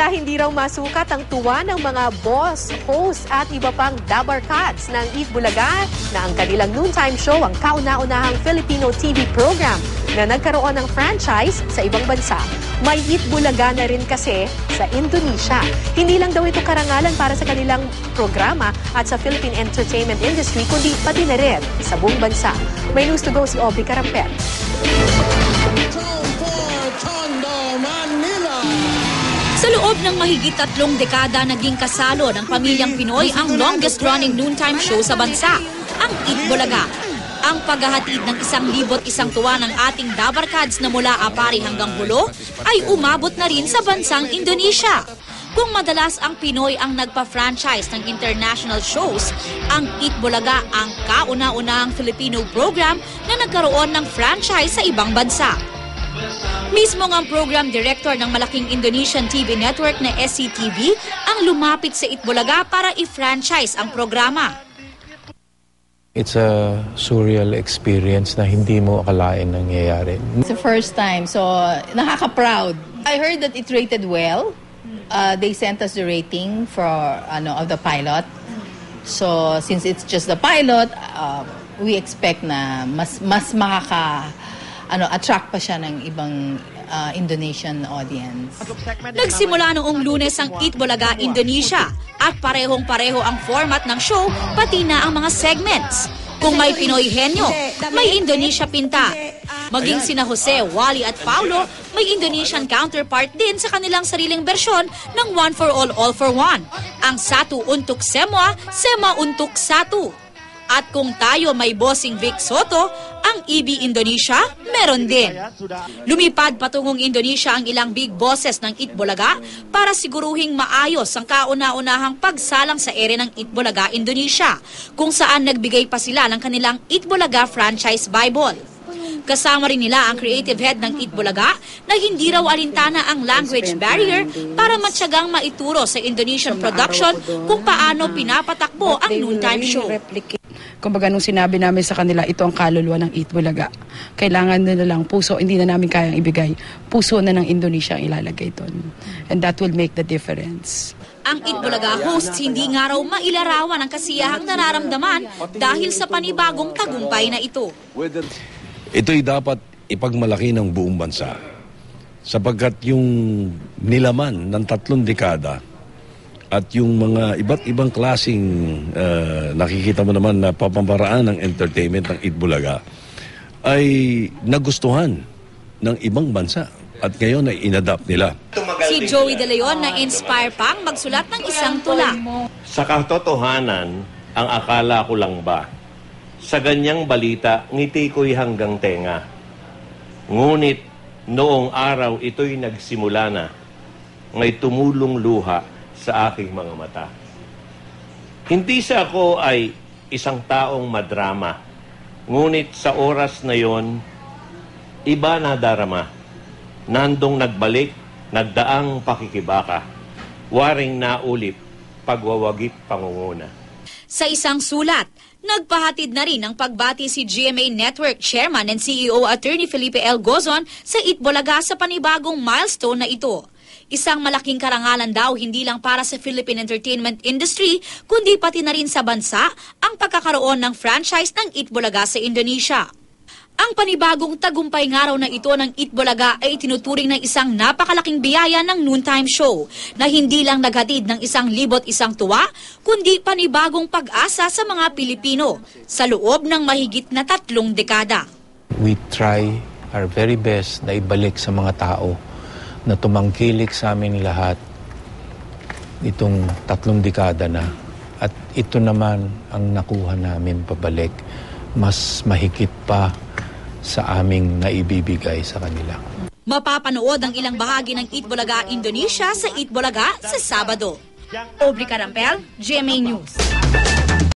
Kaya hindi raw masukat ang tuwa ng mga boss, host at iba pang dabarkads ng Eat Bulaga na ang kanilang noontime show ang kauna-unahang Filipino TV program na nagkaroon ng franchise sa ibang bansa. May Eat Bulaga na rin kasi sa Indonesia. Hindi lang daw ito karangalan para sa kanilang programa at sa Philippine entertainment industry, kundi pati na rin sa buong bansa. May news to go si Aubrey Carampel. Sa loob ng mahigit 3 dekada, naging kasalo ng pamilyang Pinoy ang longest-running noontime show sa bansa, ang Eat Bulaga. Ang paghahatid ng 1,001 tuwa ng ating dabarkads na mula Apari hanggang Hulo ay umabot na rin sa bansang Indonesia. Kung madalas ang Pinoy ang nagpa-franchise ng international shows, ang Eat Bulaga ang kauna-unahang Filipino program na nagkaroon ng franchise sa ibang bansa. Mismo ang program director ng malaking Indonesian TV network na SCTV ang lumapit sa Eat Bulaga para i-franchise ang programa. It's a surreal experience na hindi mo akalain nangyayari. It's the first time, so nakaka-proud. I heard that it rated well. They sent us the rating for of the pilot. So since it's just the pilot, we expect na mas attract pa siya ng ibang Indonesian audience. Nagsimula noong Lunes ang Eat Bulaga Indonesia at parehong-pareho ang format ng show pati na ang mga segments. Kung may Pinoy henyo, may Indonesia pinta. Maging sina Jose, Wally at Paulo, may Indonesian counterpart din sa kanilang sariling bersyon ng One for All for One. Ang Satu Untuk Semua, Sema Untuk Satu. At kung tayo may bossing Vic Soto, ang EB Indonesia meron din. Lumipad patungong Indonesia ang ilang big bosses ng Eat Bulaga para siguruhing maayos ang kauna-unahang pagsalang sa ere ng Eat Bulaga Indonesia, kung saan nagbigay pa sila ng kanilang Eat Bulaga franchise Bible. Kasama rin nila ang creative head ng Eat Bulaga na hindi raw alintana ang language barrier para matyagang maituro sa Indonesian production kung paano pinapatakbo ang noontime show. Kumbaga nung sinabi namin sa kanila, ito ang kaluluwa ng Eat Bulaga. Kailangan nila lang puso, hindi na namin kayang ibigay. Puso na ng Indonesia ang ilalagay doon. And that will make the difference. Ang Eat Bulaga hosts hindi nga raw mailarawan ang kasiyahang nararamdaman dahil sa panibagong tagumpay na ito. Ito'y dapat ipagmalaki ng buong bansa sapagkat yung nilaman ng 3 dekada at yung mga iba't ibang klaseng nakikita mo naman na pamamaraan ng entertainment ng Eat Bulaga ay nagustuhan ng ibang bansa at ngayon ay inadapt nila. Si Joey De Leon na inspire pang magsulat ng isang tula. Sa katotohanan, ang akala ko lang ba? Sa ganyang balita, ngiti ko'y hanggang tenga. Ngunit noong araw ito'y nagsimula na, ngay tumulong luha sa aking mga mata. Hindi sa ako ay isang taong madrama, ngunit sa oras na yon, iba na darama. Nandong nagbalik, nagdaang pakikibaka, waring naulip, pagwawagit pangunguna. Sa isang sulat, nagpahatid na rin ng pagbati si GMA Network Chairman and CEO Attorney Felipe L. Gozon sa Eat Bulaga sa panibagong milestone na ito. Isang malaking karangalan daw hindi lang para sa Philippine entertainment industry, kundi pati na rin sa bansa ang pagkakaroon ng franchise ng Eat Bulaga sa Indonesia. Ang panibagong tagumpay nga raw na ito ng Eat Bulaga ay tinuturing ng isang napakalaking biyaya ng noontime show na hindi lang naghatid ng 1,001 tuwa, kundi panibagong pag-asa sa mga Pilipino sa loob ng mahigit na 3 dekada. We try our very best na ibalik sa mga tao na tumangkilik sa amin lahat itong 3 dekada na. At ito naman ang nakuha namin pabalik, mas mahigit pa sa aming naibibigay sa kanila. Mapapanood ang ilang bahagi ng Eat Bulaga Indonesia sa Eat Bulaga sa Sabado. Aubrey Carampel, GMA News.